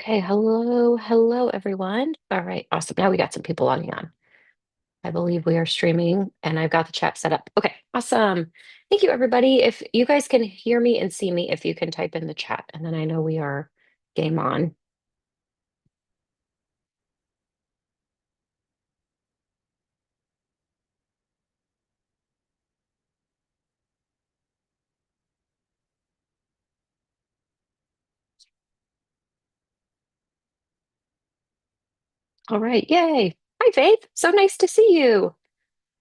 Okay, hello everyone. All right, awesome. Now we got some people logging on. I believe we are streaming and I've got the chat set up. Okay, awesome. Thank you everybody. If you guys can hear me and see me, if you can type in the chat, and then I know we are game on. All right, yay. Hi Faith. So nice to see you.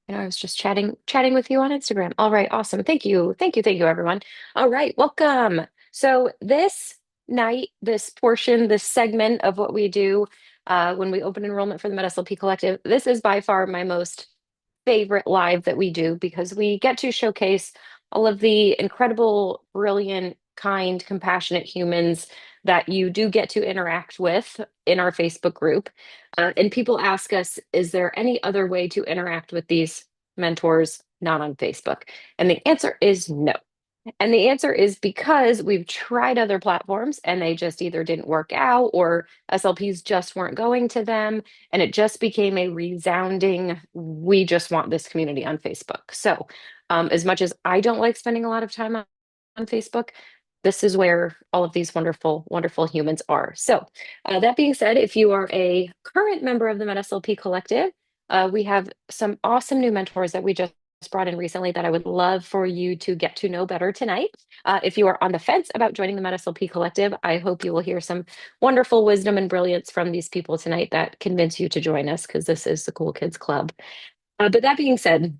I was just chatting with you on Instagram. All right, awesome. Thank you, everyone. All right, welcome. So this night, this portion, this segment of what we do when we open enrollment for the MedSLP Collective, this is by far my most favorite live that we do because we get to showcase all of the incredible, brilliant, kind, compassionate humans that you do get to interact with in our Facebook group. And people ask us, is there any other way to interact with these mentors not on Facebook? And the answer is no. And the answer is because we've tried other platforms and they just either didn't work out or SLPs just weren't going to them. And it just became a resounding, we just want this community on Facebook. So, as much as I don't like spending a lot of time on Facebook, this is where all of these wonderful, wonderful humans are. So, that being said, if you are a current member of the MedSLP Collective, we have some awesome new mentors that we just brought in recently that I would love for you to get to know better tonight. If you are on the fence about joining the MedSLP Collective, I hope you will hear some wonderful wisdom and brilliance from these people tonight that convince you to join us because this is the Cool Kids Club. But that being said,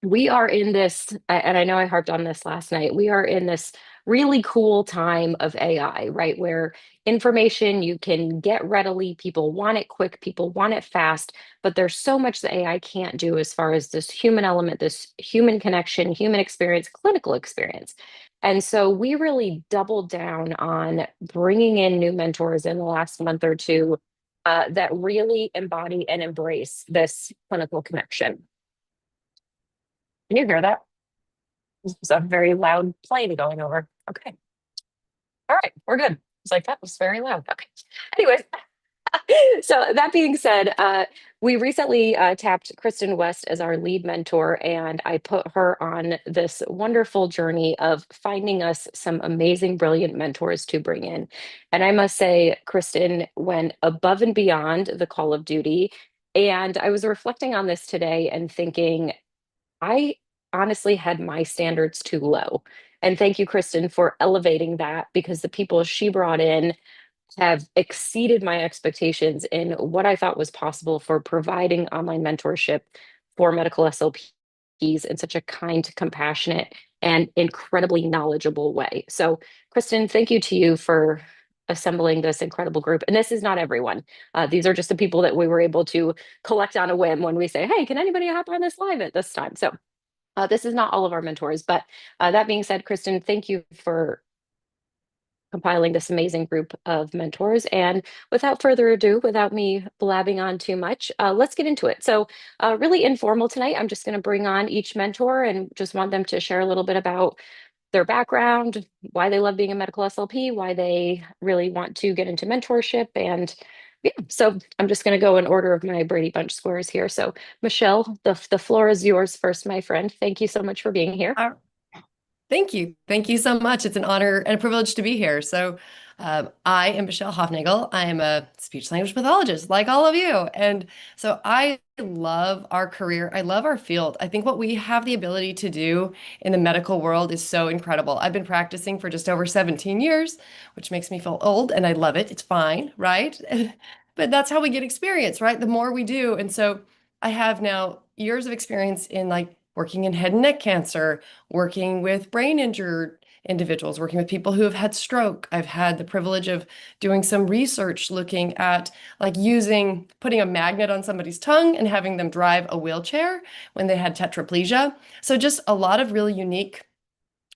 we are in this, and I know I harped on this last night, we are in this really cool time of AI, right? Where information you can get readily, people want it quick, people want it fast, but there's so much that AI can't do as far as this human element, this human connection, human experience, clinical experience. And so we really doubled down on bringing in new mentors in the last month or two that really embody and embrace this clinical connection. Can you hear that? It's a very loud plane going over. Okay. All right, we're good. It's like that was very loud. Okay. Anyways, so that being said, we recently tapped Kristen West as our lead mentor, and I put her on this wonderful journey of finding us some amazing, brilliant mentors to bring in. And I must say, Kristen went above and beyond the call of duty. And I was reflecting on this today and thinking, I honestly had my standards too low. And thank you, Kristen, for elevating that because the people she brought in have exceeded my expectations in what I thought was possible for providing online mentorship for medical SLPs in such a kind, compassionate, and incredibly knowledgeable way. So, Kristen, thank you to you for assembling this incredible group. And this is not everyone. These are just the people that we were able to collect on a whim when we say, hey, can anybody hop on this live at this time? So this is not all of our mentors, but that being said, Kristen, thank you for compiling this amazing group of mentors. And without further ado, without me blabbing on too much, let's get into it. So really informal tonight. I'm just going to bring on each mentor and just want them to share a little bit about their background, why they love being a medical SLP, why they really want to get into mentorship. And yeah, so I'm just going to go in order of my Brady Bunch squares here. So Michelle, the floor is yours first, my friend. Thank you so much for being here. Uh, Thank you. Thank you so much. It's an honor and a privilege to be here. I am Michelle Hofnagel. I am a speech language pathologist, like all of you. And so I love our career. I love our field. I think what we have the ability to do in the medical world is so incredible. I've been practicing for just over 17 years, which makes me feel old, and I love it. It's fine, right? But that's how we get experience, right? The more we do. And so I have now years of experience in like working in head and neck cancer, working with brain injured individuals, working with people who have had stroke. I've had the privilege of doing some research looking at like putting a magnet on somebody's tongue and having them drive a wheelchair when they had tetraplegia. So just a lot of really unique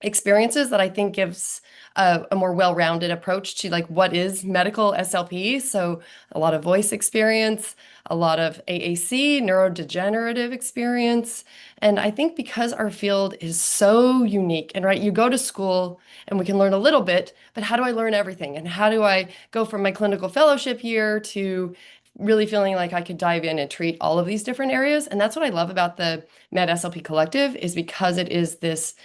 experiences that I think gives a more well-rounded approach to like what is medical SLP. So a lot of voice experience, a lot of AAC, neurodegenerative experience. And I think because our field is so unique and right, you go to school and we can learn a little bit, but how do I learn everything? And how do I go from my clinical fellowship year to really feeling like I could dive in and treat all of these different areas? And that's what I love about the Med SLP Collective is because it is this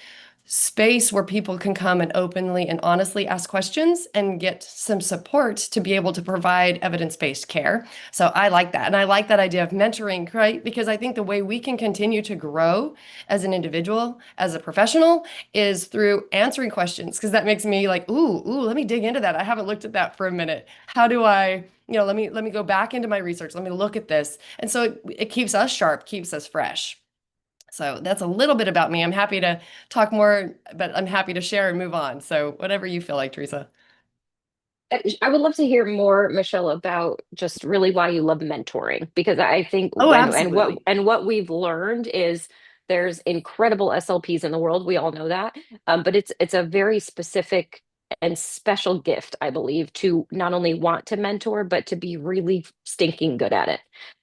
space where people can come and openly and honestly ask questions and get some support to be able to provide evidence-based care. So I like that. And I like that idea of mentoring, right? Because I think the way we can continue to grow as an individual, as a professional, is through answering questions. Because that makes me like, ooh, let me dig into that. I haven't looked at that for a minute. How do I, let me go back into my research. Let me look at this. And so it keeps us sharp, keeps us fresh. So that's a little bit about me. I'm happy to talk more, but I'm happy to share and move on. So whatever you feel like, Teresa. I would love to hear more, Michelle, about just really why you love mentoring, because I think Oh, what absolutely. we've learned is there's incredible SLPs in the world. We all know that, but it's a very specific and special gift, I believe, to not only want to mentor, but to be really stinking good at it.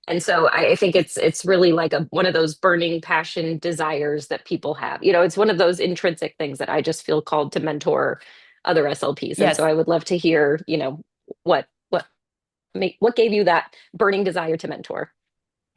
And so I think it's really like one of those burning passion desires that people have. You know, it's one of those intrinsic things that I just feel called to mentor other SLPs. And so Yes. I would love to hear, what gave you that burning desire to mentor?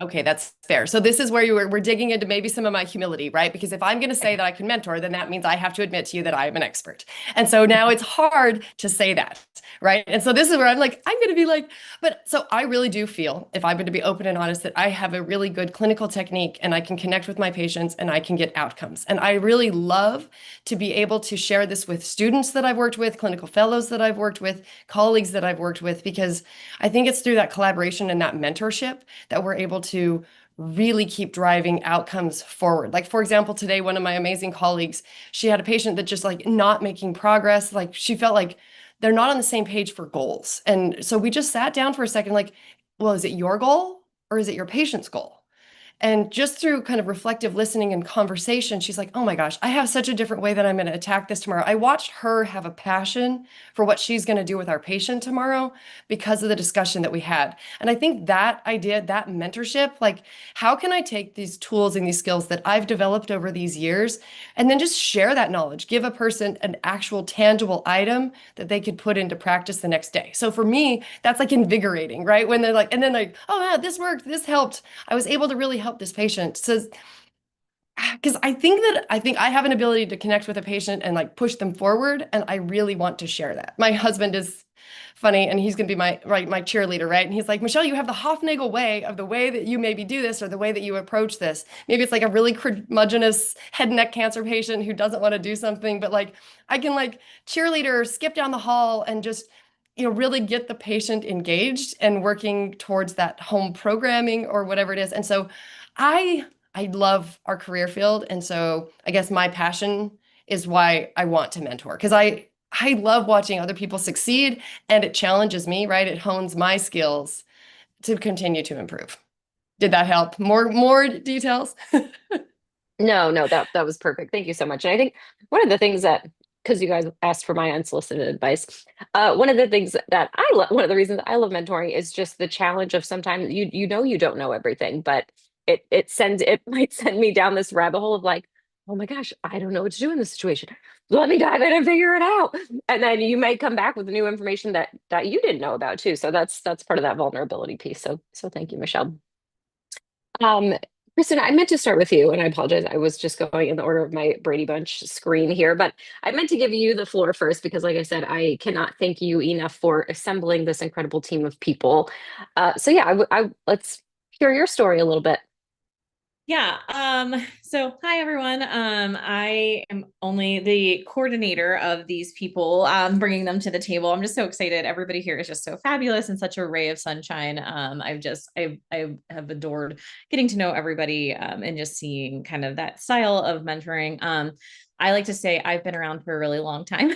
Okay, that's fair. So this is where we're digging into maybe some of my humility, right? Because if I'm going to say that I can mentor, then that means I have to admit to you that I am an expert. And so now it's hard to say that, right? And so this is where I'm going to be like, but so I really do feel, if I'm going to be open and honest, that I have a really good clinical technique and I can connect with my patients and I can get outcomes. And I really love to be able to share this with students that I've worked with, clinical fellows that I've worked with, colleagues that I've worked with, because I think it's through that collaboration and that mentorship that we're able to really keep driving outcomes forward. Like, for example, today, one of my amazing colleagues, she had a patient that just like not making progress. Like, she felt like they're not on the same page for goals. And so we just sat down for a second, like, well, is it your goal or is it your patient's goal? And just through kind of reflective listening and conversation, she's like, oh my gosh, I have such a different way that I'm going to attack this tomorrow. I watched her have a passion for what she's going to do with our patient tomorrow because of the discussion that we had. And I think that idea, that mentorship, like, how can I take these tools and these skills that I've developed over these years and then just share that knowledge, give a person an actual tangible item that they could put into practice the next day? So for me, that's like invigorating, right? When they're like, and then like, oh yeah, this worked, this helped. I was able to really help this patient. So, because I think I have an ability to connect with a patient and like push them forward, and I really want to share that. My husband is funny, and he's going to be my cheerleader, right? And he's like, Michelle, you have the Hofnagel way of the way that you maybe do this or the way that you approach this. Maybe it's like a really curmudgeonous head and neck cancer patient who doesn't want to do something, but like I can like cheerleader, skip down the hall, and just really get the patient engaged and working towards that home programming or whatever it is. And so I I love our career field. And so I guess my passion is why I want to mentor because I love watching other people succeed and it challenges me, right? It hones my skills to continue to improve. Did that help? More details? No, no, that was perfect. Thank you so much. And I think one of the things that, because you guys asked for my unsolicited advice, one of the things that I love, one of the reasons I love mentoring is just the challenge of sometimes you don't know everything, but it might send me down this rabbit hole of like, oh my gosh, I don't know what to do in this situation. Let me dive in and figure it out. And then you may come back with new information that you didn't know about too. So that's part of that vulnerability piece. So thank you, Michelle. Um, Kristen, I meant to start with you, and I apologize. I was just going in the order of my Brady Bunch screen here, but I meant to give you the floor first because, like I said, I cannot thank you enough for assembling this incredible team of people. So yeah, let's hear your story a little bit. Yeah. So hi everyone. I am only the coordinator of these people, bringing them to the table. I'm just so excited. Everybody here is just so fabulous and such a ray of sunshine. I have adored getting to know everybody, and just seeing kind of that style of mentoring. I like to say I've been around for a really long time.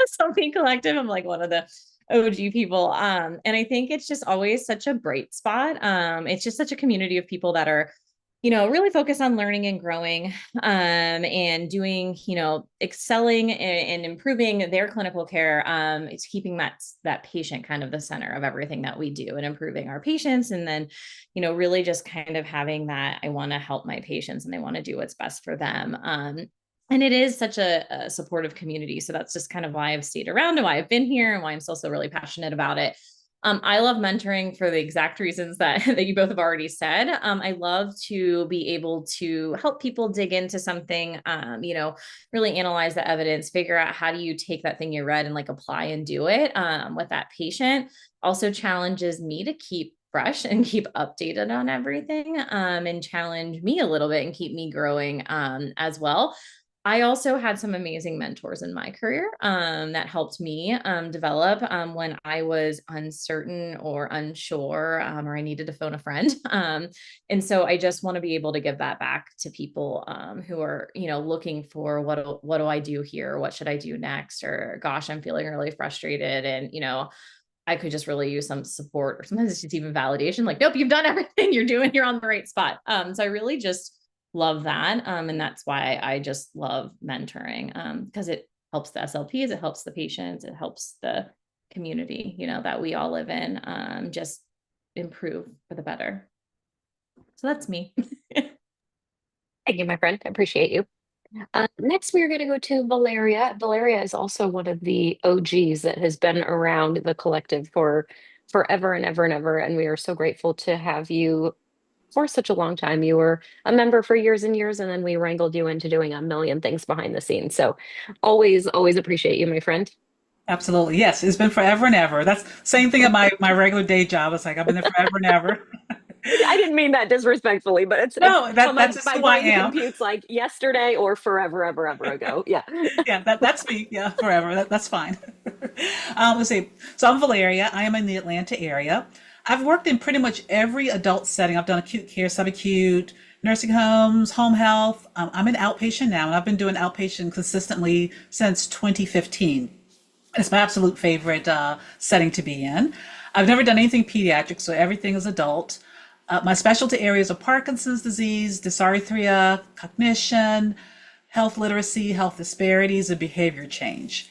Something collective. I'm like one of the OG people. And I think it's just always such a bright spot. It's just such a community of people that are really focus on learning and growing, and doing, excelling and improving their clinical care. It's keeping that patient kind of the center of everything that we do, and improving our patients. And then, really just kind of having that, I want to help my patients and I want to do what's best for them. And it is such a supportive community. So that's just kind of why I've stayed around and why I've been here and why I'm still so really passionate about it. I love mentoring for the exact reasons that, that you both have already said. I love to be able to help people dig into something, really analyze the evidence, figure out how do you take that thing you read and like apply and do it with that patient. Also challenges me to keep fresh and keep updated on everything, and challenge me a little bit and keep me growing as well. I also had some amazing mentors in my career that helped me develop when I was uncertain or unsure, or I needed to phone a friend. And so I just want to be able to give that back to people who are, looking for what do I do here? What should I do next? Or gosh, I'm feeling really frustrated, and I could just really use some support, or sometimes it's just even validation. Like, nope, you've done everything you're on the right spot. So I really just love that. And that's why I just love mentoring, because it helps the SLPs, it helps the patients, it helps the community, that we all live in, just improve for the better. So that's me. Thank you, my friend. I appreciate you. Next, we are going to go to Valeria. Valeria is also one of the OGs that has been around the collective for forever and ever and ever. And we are so grateful to have you for such a long time. You were a member for years and years, and then we wrangled you into doing a million things behind the scenes. So always, always appreciate you, my friend. Absolutely. Yes. It's been forever and ever. That's same thing at my regular day job. It's like I've been there forever and ever. I didn't mean that disrespectful, but it's No, how that's just my who I brain am. computes like yesterday or forever, ever, ever ago. Yeah. Yeah, that's me. Yeah, forever. That's fine. Let's see. So I'm Valeria. I am in the Atlanta area. I've worked in pretty much every adult setting. I've done acute care, subacute, nursing homes, home health. I'm an outpatient now, and I've been doing outpatient consistently since 2015. It's my absolute favorite setting to be in. I've never done anything pediatric, so everything is adult. My specialty areas are Parkinson's disease, dysarthria, cognition, health literacy, health disparities, and behavior change.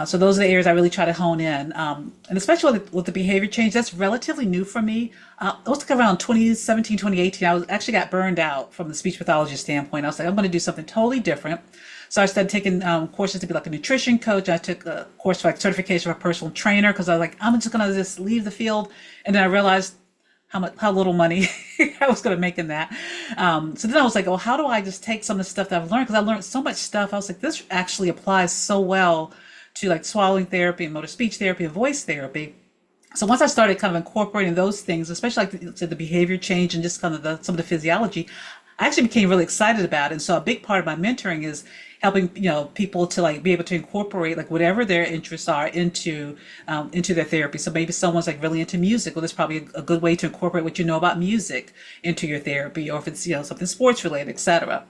So those are the areas I really try to hone in. And especially with the behavior change, that's relatively new for me. I was like around 2017, 2018. Actually got burned out from the speech pathology standpoint. I was like, I'm going to do something totally different. So I started taking courses to be like a nutrition coach. I took a course for like certification for a personal trainer because I was like, I'm just going to just leave the field. And then I realized how little money I was going to make in that. So then I was like, well, how do I just take some of the stuff that I've learned? Because I learned so much stuff. I was like, this actually applies so well to like swallowing therapy and motor speech therapy and voice therapy. So once I started kind of incorporating those things, especially like the behavior change and just kind of some of the physiology, I actually became really excited about it. And so a big part of my mentoring is helping people to like be able to incorporate like whatever their interests are into their therapy. So maybe someone's like really into music. Well, that's probably a good way to incorporate what you know about music into your therapy, or if it's something sports related, etc.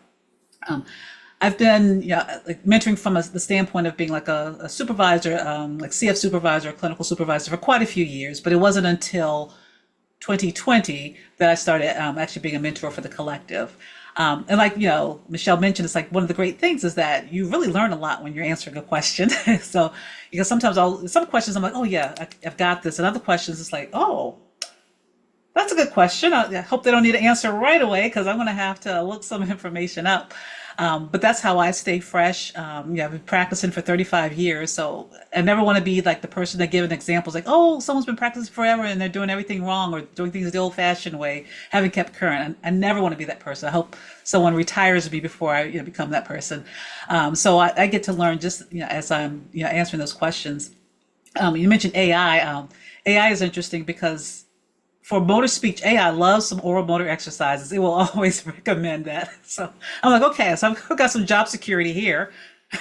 I've been like mentoring from the standpoint of being like a supervisor, like CF supervisor, clinical supervisor for quite a few years, but it wasn't until 2020 that I started actually being a mentor for the collective. And like, Michelle mentioned, it's like one of the great things is that you really learn a lot when you're answering a question. So, because sometimes some questions I'm like, oh yeah, I've got this. And other questions it's like, oh, that's a good question. I hope they don't need to answer right away because I'm going to have to look some information up. But that's how I stay fresh. I've been practicing for 35 years, so I never want to be like the person that gives examples like, oh, someone's been practicing forever and they're doing everything wrong or doing things the old-fashioned way, haven't kept current. I never want to be that person. I hope someone retires me before I become that person. So I get to learn just as I'm answering those questions. You mentioned AI. AI is interesting because for motor speech, AI loves some oral motor exercises. It will always recommend that. So I'm like, okay, so I've got some job security here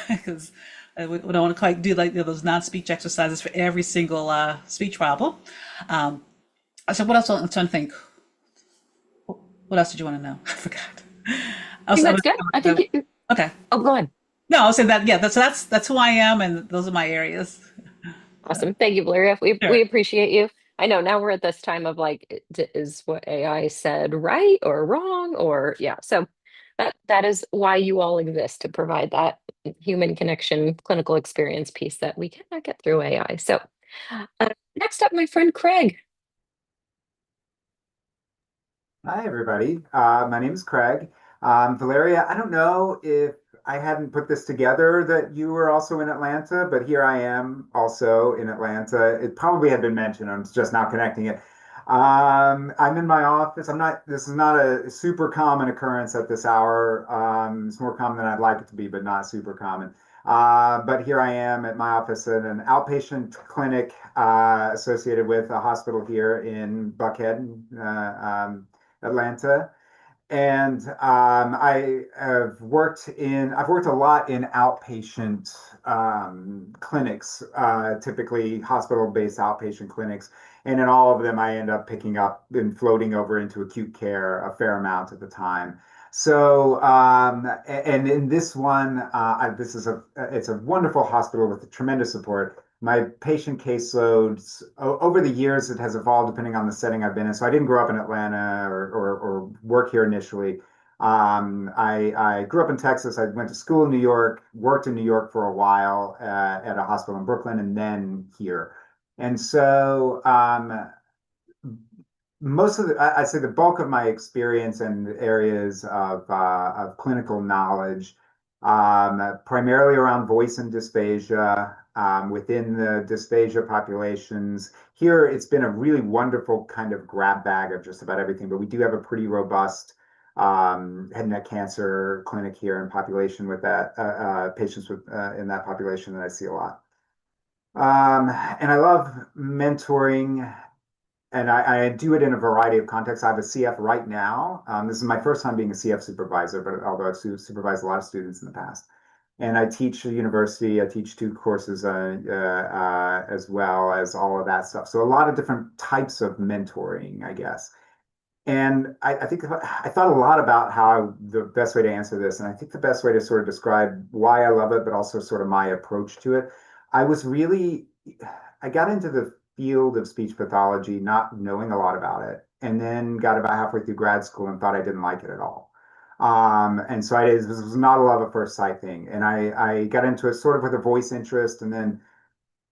because we don't want to quite do like those non-speech exercises for every single speech problem. So what else? I'm trying to think. What else did you want to know? I forgot. I think that's good. I think okay. Oh, go ahead. No, I'll say that. Yeah, that's who I am, and those are my areas. Awesome. Thank you, Valeria. We Sure. appreciate you. I know now we're at this time of like, is what AI said right or wrong or yeah. So that is why you all exist, to provide that human connection, clinical experience piece that we cannot get through AI. So next up, my friend Craig. Hi, everybody. My name is Craig. Valeria, I don't know if I hadn't put this together that you were also in Atlanta, but here I am also in Atlanta. It probably had been mentioned. I'm just now connecting it. I'm in my office. This is not a super common occurrence at this hour. It's more common than I'd like it to be, but not super common. But here I am at my office in an outpatient clinic associated with a hospital here in Buckhead. Atlanta. And I've worked a lot in outpatient clinics, typically hospital-based outpatient clinics. And in all of them, I end up picking up and floating over into acute care a fair amount at the time. So, and in this one, it's a wonderful hospital with tremendous support. My patient caseloads over the years, it has evolved depending on the setting I've been in. So I didn't grow up in Atlanta or work here initially. I grew up in Texas. I went to school in New York, worked in New York for a while at a hospital in Brooklyn, and then here. And so I'd say the bulk of my experience and areas of clinical knowledge, primarily around voice and dysphagia, within the dysphagia populations. Here, it's been a really wonderful kind of grab bag of just about everything, but we do have a pretty robust head and neck cancer clinic here in population with that patients with in that population that I see a lot. And I love mentoring, and I do it in a variety of contexts. I have a CF right now. This is my first time being a CF supervisor, but although I've supervised a lot of students in the past. And I teach at university. I teach two courses as well as all of that stuff. So a lot of different types of mentoring, I guess. And I think I thought a lot about the best way to answer this. And I think the best way to sort of describe why I love it, but also sort of my approach to it. I got into the field of speech pathology not knowing a lot about it, and then got about halfway through grad school and thought I didn't like it at all. And so this was not a love at first sight thing. And I got into it sort of with a voice interest, and then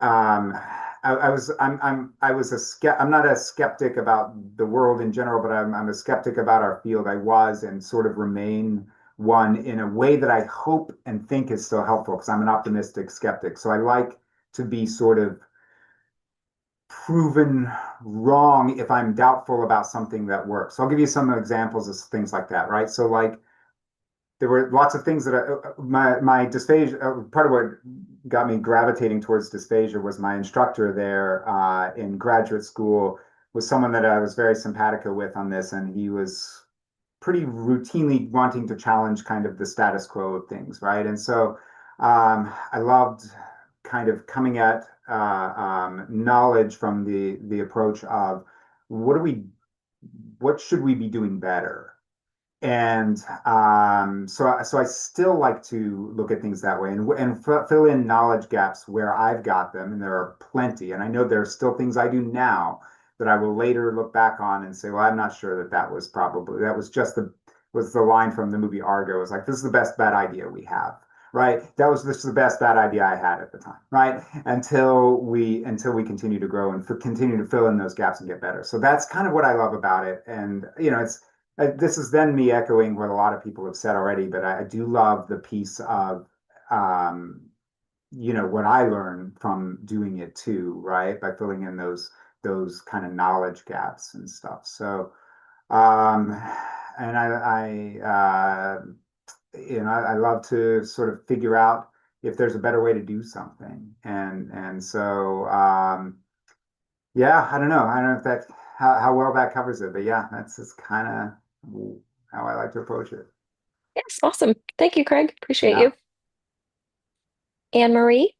um, I'm not a skeptic about the world in general, but I'm a skeptic about our field. I was and sort of remain one in a way that I hope and think is still helpful because I'm an optimistic skeptic. So I like to be sort of proven wrong if I'm doubtful about something that works. So I'll give you some examples of things like that, right? So like there were lots of things that my dysphagia, part of what got me gravitating towards dysphagia was my instructor there in graduate school was someone that I was very simpatico with on this, and he was pretty routinely wanting to challenge kind of the status quo of things, right? And so I loved kind of coming at knowledge from the approach of what should we be doing better? And so I still like to look at things that way and fill in knowledge gaps where I've got them, and there are plenty. And I know there are still things I do now that I will later look back on and say, well, I'm not sure that was the line from the movie Argo. It was like, this is the best bad idea we have, right? This is the best bad idea I had at the time, right? Until we continue to grow and continue to fill in those gaps and get better. So that's kind of what I love about it. And this is then me echoing what a lot of people have said already, but I do love the piece of what I learned from doing it too, right? By filling in those kind of knowledge gaps and stuff. So um, and I love to sort of figure out if there's a better way to do something. And so yeah, I don't know. I don't know if that how well that covers it, but yeah, that's just kind of how I like to approach it. Yes, awesome. Thank you, Craig. Appreciate Yeah. you. Anne Marie.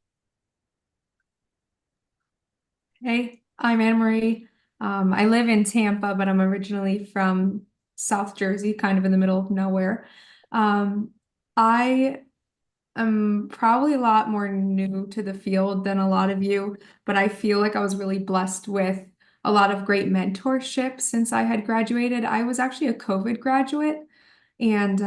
Hey, I'm Anne Marie. I live in Tampa, but I'm originally from South Jersey, kind of in the middle of nowhere. I am probably a lot more new to the field than a lot of you, but I feel like I was really blessed with a lot of great mentorship since I had graduated. I was actually a COVID graduate, and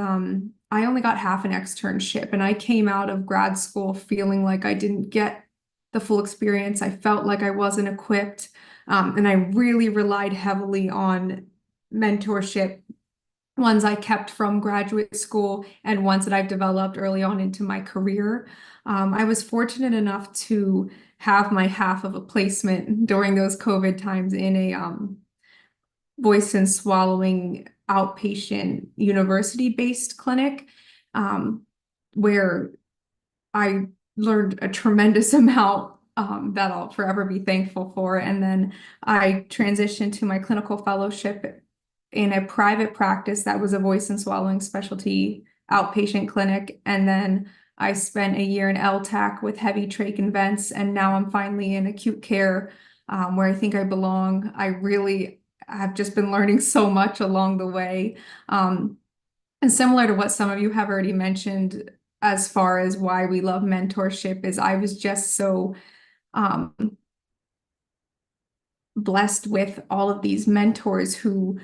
I only got half an externship, and I came out of grad school feeling like I didn't get the full experience. I felt like I wasn't equipped, and I really relied heavily on mentorship, ones I kept from graduate school and ones that I've developed early on into my career. I was fortunate enough to have my half of a placement during those COVID times in a voice and swallowing outpatient university-based clinic, where I learned a tremendous amount, that I'll forever be thankful for. And then I transitioned to my clinical fellowship in a private practice that was a voice and swallowing specialty outpatient clinic. And then I spent a year in LTAC with heavy trach and vents, and now I'm finally in acute care, where I think I belong. I've just been learning so much along the way. And similar to what some of you have already mentioned, as far as why we love mentorship, is I was just so um, blessed with all of these mentors who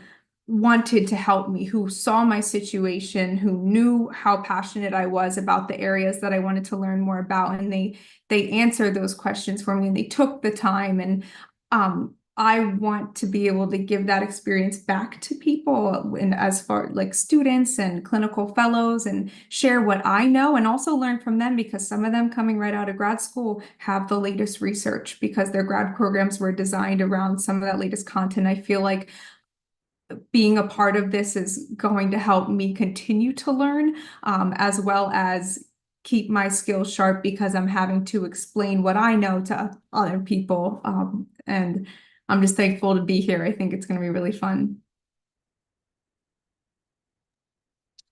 wanted to help me, who saw my situation, who knew how passionate I was about the areas that I wanted to learn more about, and they answered those questions for me, and they took the time. And I want to be able to give that experience back to people, and as far like students and clinical fellows, and share what I know and also learn from them, because some of them coming right out of grad school have the latest research because their grad programs were designed around some of that latest content. I feel like being a part of this is going to help me continue to learn, as well as keep my skills sharp, because I'm having to explain what I know to other people. And I'm just thankful to be here. I think it's going to be really fun.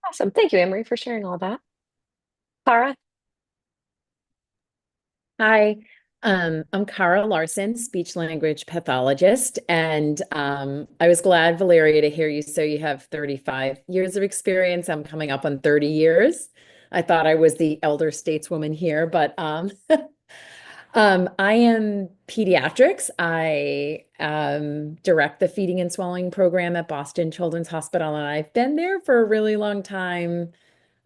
Awesome. Thank you, Emery, for sharing all that. Clara? Hi, I'm Cara Larson, speech language pathologist, and I was glad, Valeria, to hear you. So you have 35 years of experience. I'm coming up on 30 years. I thought I was the elder stateswoman here, but I am pediatrics. I direct the feeding and swallowing program at Boston Children's Hospital, and I've been there for a really long time,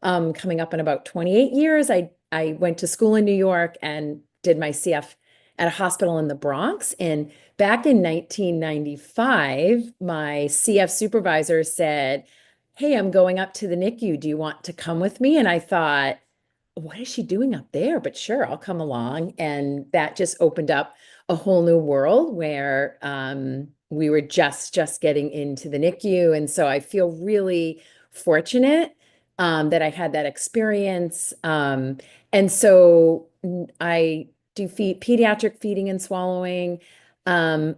coming up in about 28 years. I went to school in New York and did my CF at a hospital in the Bronx. And back in 1995, my CF supervisor said, "Hey, I'm going up to the NICU. Do you want to come with me?" And I thought, what is she doing up there? But sure, I'll come along. And that just opened up a whole new world where we were just getting into the NICU. And so I feel really fortunate that I had that experience. And so I do pediatric feeding and swallowing. Being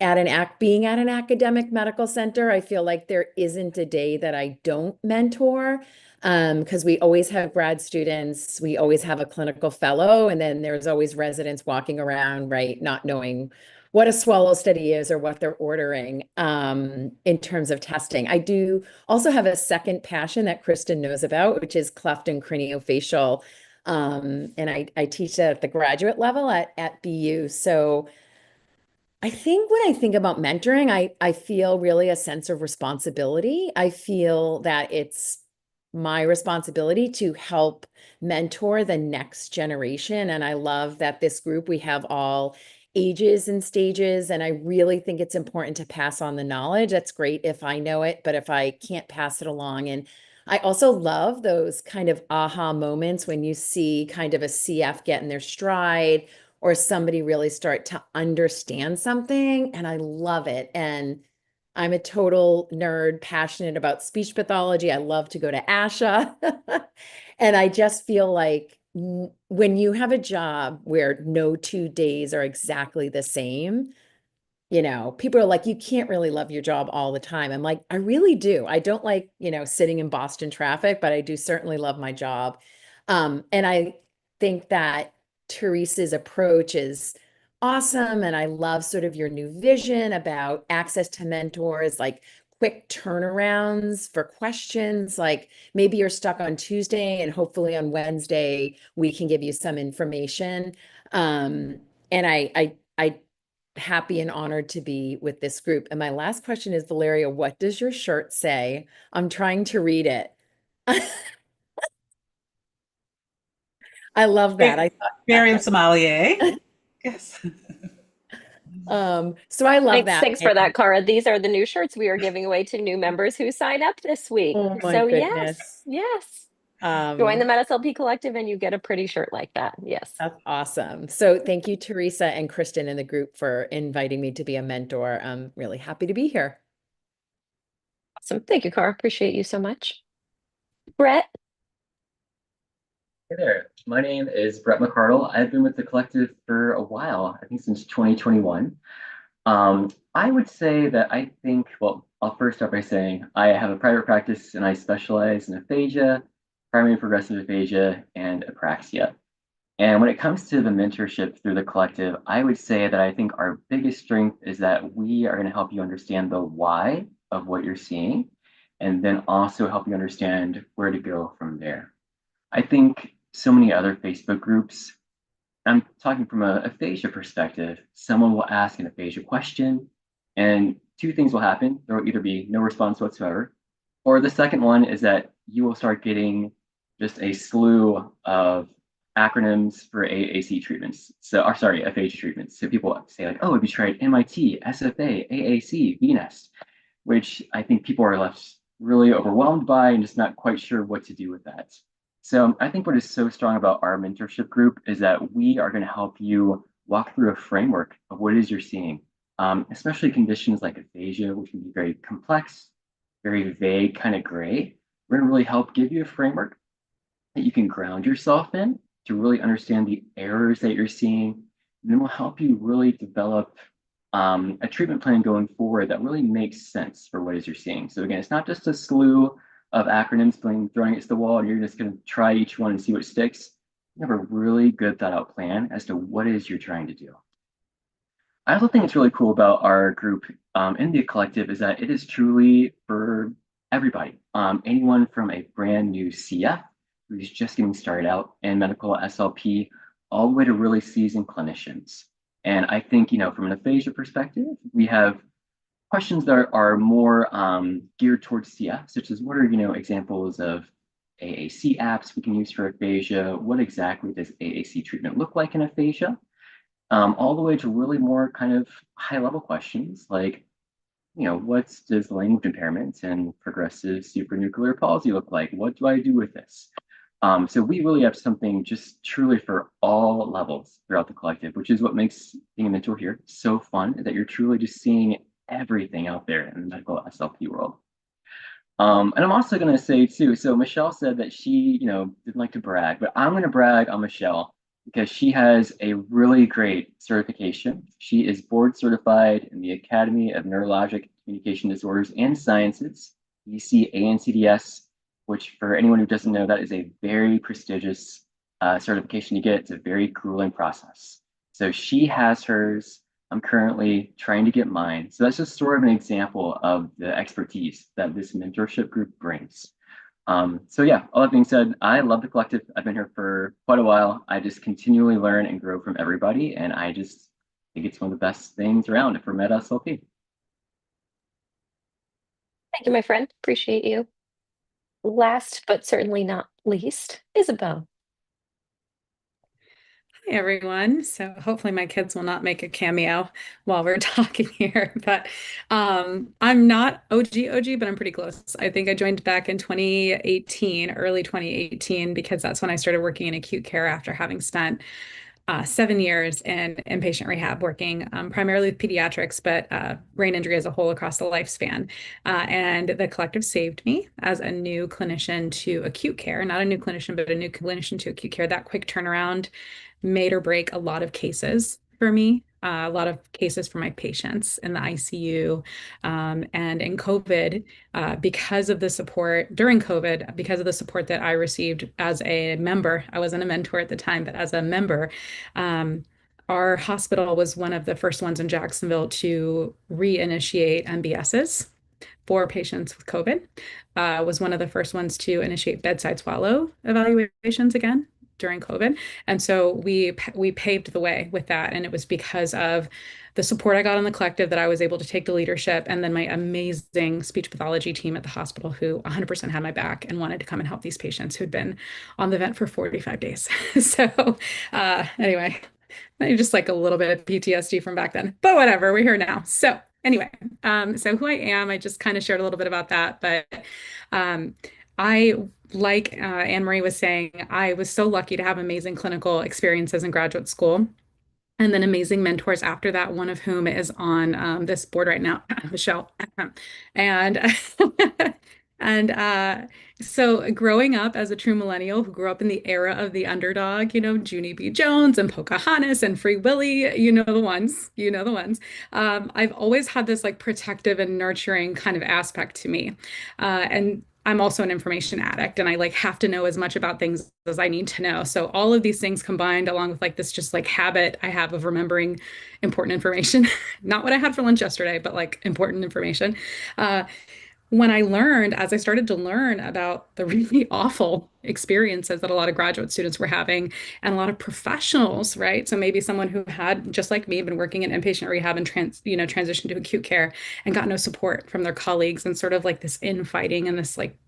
at an academic medical center, I feel like there isn't a day that I don't mentor, because we always have grad students, we always have a clinical fellow, and then there's always residents walking around, right, not knowing what a swallow study is or what they're ordering in terms of testing. I do also have a second passion that Kristen knows about, which is cleft and craniofacial. And I teach that at the graduate level at BU. So I think when I think about mentoring, I feel really a sense of responsibility. I feel that it's my responsibility to help mentor the next generation. And I love that this group, we have all ages and stages. And I really think it's important to pass on the knowledge. That's great if I know it, but if I can't pass it along. And I also love those kind of aha moments when you see kind of a CF get in their stride, or somebody really start to understand something. And I love it. And I'm a total nerd, passionate about speech pathology. I love to go to ASHA. And I just feel like when you have a job where no 2 days are exactly the same, people are like, you can't really love your job all the time. I'm like, I really do. I don't like, sitting in Boston traffic, but I do certainly love my job. And I think that Teresa's approach is awesome. And I love sort of your new vision about access to mentors, like quick turnarounds for questions. Like maybe you're stuck on Tuesday and hopefully on Wednesday, we can give you some information. And I happy and honored to be with this group. And my last question is, Valeria, what does your shirt say? I'm trying to read it. I love that. I Barium sommelier. Yes. so I love Thanks, that. thanks for that, Cara. These are the new shirts we are giving away to new members who sign up this week. Oh my So yes, goodness. yes. Join Um, the MedSLP Collective and you get a pretty shirt like that. Yes. that's awesome. So thank you, Teresa and Kristen in the group for inviting me to be a mentor. I'm really happy to be here. Awesome. Thank you, Cara. Appreciate you so much. Brett. Hey there, my name is Brett McCardle. I've been with the collective for a while, I think since 2021. I would say that well, I'll first start by saying I have a private practice and I specialize in aphasia, primary progressive aphasia, and apraxia. And when it comes to the mentorship through the collective, I would say that I think our biggest strength is that we are going to help you understand the why of what you're seeing, and then also help you understand where to go from there. I think so many other Facebook groups, I'm talking from a aphasia perspective, someone will ask an aphasia question, and two things will happen. There will either be no response whatsoever, or the second one is that you will start getting just a slew of acronyms for AAC treatments. So, or sorry, aphasia treatments. So people say like, oh, have you tried MIT, SFA, AAC, VNEST, which I think people are left really overwhelmed by and just not quite sure what to do with that. So I think what is so strong about our mentorship group is that we are going to help you walk through a framework of what it is you're seeing, especially conditions like aphasia, which can be very complex, very vague, kind of gray. We're going to really help give you a framework that you can ground yourself in to really understand the errors that you're seeing. And then we'll help you really develop a treatment plan going forward that really makes sense for what it is you're seeing. So again, it's not just a slew of acronyms throwing it to the wall and you're just going to try each one and see what sticks. You have a really good thought out plan as to what it is you're trying to do. I also think it's really cool about our group in the collective is that it is truly for everybody. Anyone from a brand new CF who's just getting started out in medical SLP, all the way to really seasoned clinicians. And I think, from an aphasia perspective, we have questions that are more geared towards CF, such as what are, examples of AAC apps we can use for aphasia? What exactly does AAC treatment look like in aphasia? All the way to really more kind of high level questions like, what does language impairment and progressive supranuclear palsy look like? What do I do with this? So we really have something just truly for all levels throughout the collective, which is what makes being a mentor here so fun, that you're truly just seeing everything out there in the medical SLP world. And I'm also going to say too, so Michelle said that she, didn't like to brag, but I'm going to brag on Michelle because she has a really great certification. She is board certified in the Academy of Neurologic Communication Disorders and Sciences, ECANCDS, which for anyone who doesn't know, that is a very prestigious certification to get. It's a very grueling process. So she has hers. I'm currently trying to get mine. So that's just sort of an example of the expertise that this mentorship group brings. So yeah, all that being said, I love the collective. I've been here for quite a while. I just continually learn and grow from everybody. And I just think it's one of the best things around for Med SLP. Thank you, my friend. Appreciate you. Last but certainly not least, Isabel. Hi, everyone. So hopefully my kids will not make a cameo while we're talking here, but I'm not OG, but I'm pretty close. I think I joined back in 2018, early 2018, because that's when I started working in acute care after having spent 7 years in inpatient rehab, working primarily with pediatrics, but brain injury as a whole across the lifespan. And the collective saved me as a new clinician to acute care, not a new clinician, but a new clinician to acute care. That quick turnaround made or break a lot of cases for me, a lot of cases for my patients in the ICU. And in COVID, because of the support during COVID, because of the support that I received as a member, I wasn't a mentor at the time, but as a member, our hospital was one of the first ones in Jacksonville to reinitiate MBSs for patients with COVID, was one of the first ones to initiate bedside swallow evaluations again during COVID. And so we paved the way with that. And it was because of the support I got on the collective that I was able to take the leadership, and then my amazing speech pathology team at the hospital who 100% had my back and wanted to come and help these patients who'd been on the vent for 45 days. So anyway, just like a little bit of PTSD from back then, but whatever, we're here now. So anyway, so who I am, I just kind of shared a little bit about that, but um, I, like Anne Marie was saying, I was so lucky to have amazing clinical experiences in graduate school. And then amazing mentors after that, one of whom is on this board right now, Michelle. And and so growing up as a true millennial who grew up in the era of the underdog, Junie B. Jones and Pocahontas and Free Willy, you know the ones. I've always had this like protective and nurturing kind of aspect to me. And I'm also an information addict, and I like have to know as much about things as I need to know. So all of these things combined along with like this just like habit I have of remembering important information, not what I had for lunch yesterday, but like important information. Uh, when I learned, as I started to learn about the really awful experiences that a lot of graduate students were having and a lot of professionals, right? So maybe someone who had, just like me, been working in inpatient rehab and transitioned to acute care and got no support from their colleagues, and sort of like this infighting and this like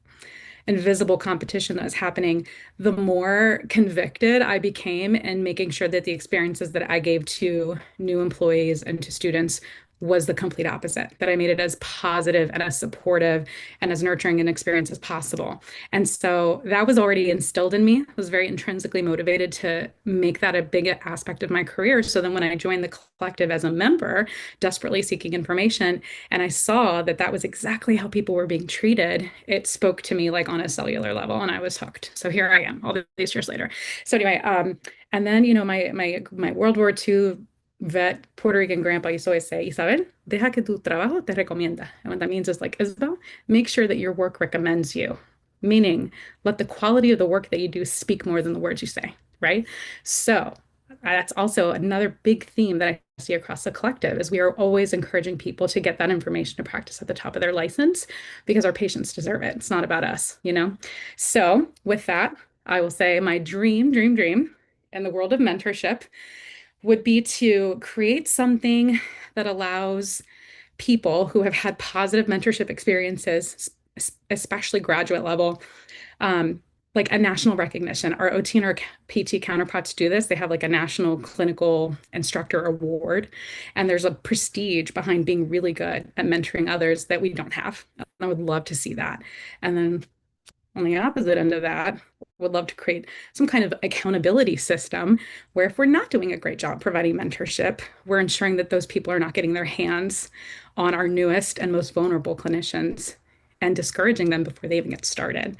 invisible competition that was happening, the more convicted I became in making sure that the experiences that I gave to new employees and to students was the complete opposite, that I made it as positive and as supportive and as nurturing an experience as possible. And so that was already instilled in me. I was very intrinsically motivated to make that a big aspect of my career. So then when I joined the collective as a member, desperately seeking information, and I saw that that was exactly how people were being treated, it spoke to me like on a cellular level, and I was hooked. So here I am all these years later. So anyway, and then, my World War II vet Puerto Rican grandpa used to always say, Isabel, deja que tu trabajo te recomienda. And what that means is like, Isabel, make sure that your work recommends you, meaning let the quality of the work that you do speak more than the words you say, right? So that's also another big theme that I see across the collective is we are always encouraging people to get that information to practice at the top of their license because our patients deserve it. It's not about us. So with that, I will say my dream in the world of mentorship would be to create something that allows people who have had positive mentorship experiences, especially graduate level, like a national recognition. Our OT and our PT counterparts do this. They have like a national clinical instructor award, and there's a prestige behind being really good at mentoring others that we don't have. I would love to see that. And then on the opposite end of that, would love to create some kind of accountability system where if we're not doing a great job providing mentorship, we're ensuring that those people are not getting their hands on our newest and most vulnerable clinicians and discouraging them before they even get started.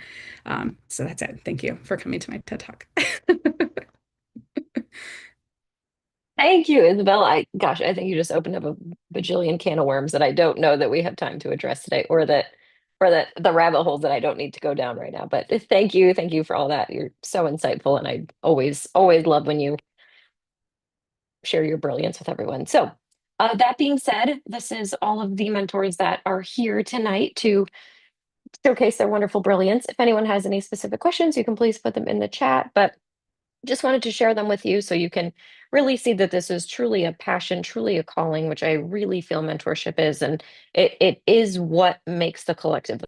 So that's it. Thank you for coming to my TED Talk. Thank you, Isabel. I think you just opened up a bajillion can of worms that I don't know that we have time to address today, or the rabbit holes that I don't need to go down right now. But thank you for all that. You're so insightful, and I always love when you share your brilliance with everyone. So that being said, this is all of the mentors that are here tonight to showcase their wonderful brilliance. If anyone has any specific questions, you can please put them in the chat. But just wanted to share them with you so you can really see that this is truly a passion, truly a calling, which I really feel mentorship is. And it is what makes the collective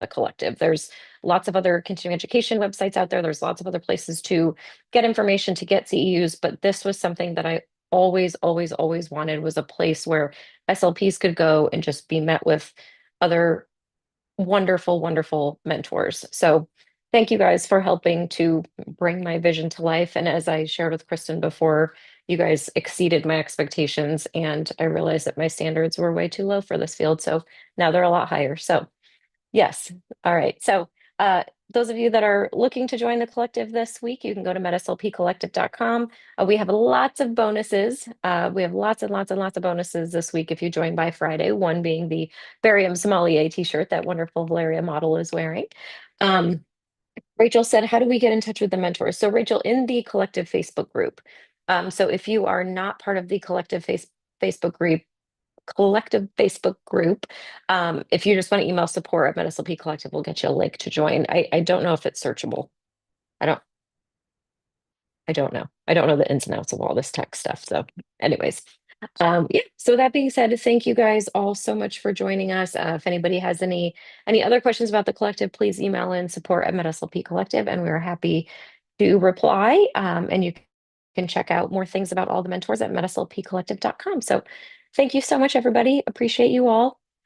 a collective. There's lots of other continuing education websites out there. There's lots of other places to get information, to get CEUs, but this was something that I always wanted, was a place where SLPs could go and just be met with other wonderful mentors. So thank you guys for helping to bring my vision to life. And as I shared with Kristen before, you guys exceeded my expectations, and I realized that my standards were way too low for this field. So now they're a lot higher. So yes. All right. So those of you that are looking to join the collective this week, you can go to medslpcollective.com. We have lots of bonuses. We have lots and lots of bonuses this week if you join by Friday, one being the Barium Sommelier t-shirt that wonderful Valeria model is wearing. Rachel said, how do we get in touch with the mentors? So Rachel, in the collective Facebook group. So if you are not part of the collective Facebook group, if you just want to email support at MedSLP Collective, we'll get you a link to join. I don't know if it's searchable. I don't. I don't know. I don't know the ins and outs of all this tech stuff. So anyways, yeah, so that being said, thank you guys all so much for joining us. If anybody has any other questions about the collective, please email in support@MedSLP Collective, and we're happy to reply. And you can check out more things about all the mentors at medslpcollective.com. So thank you so much, everybody. Appreciate you all.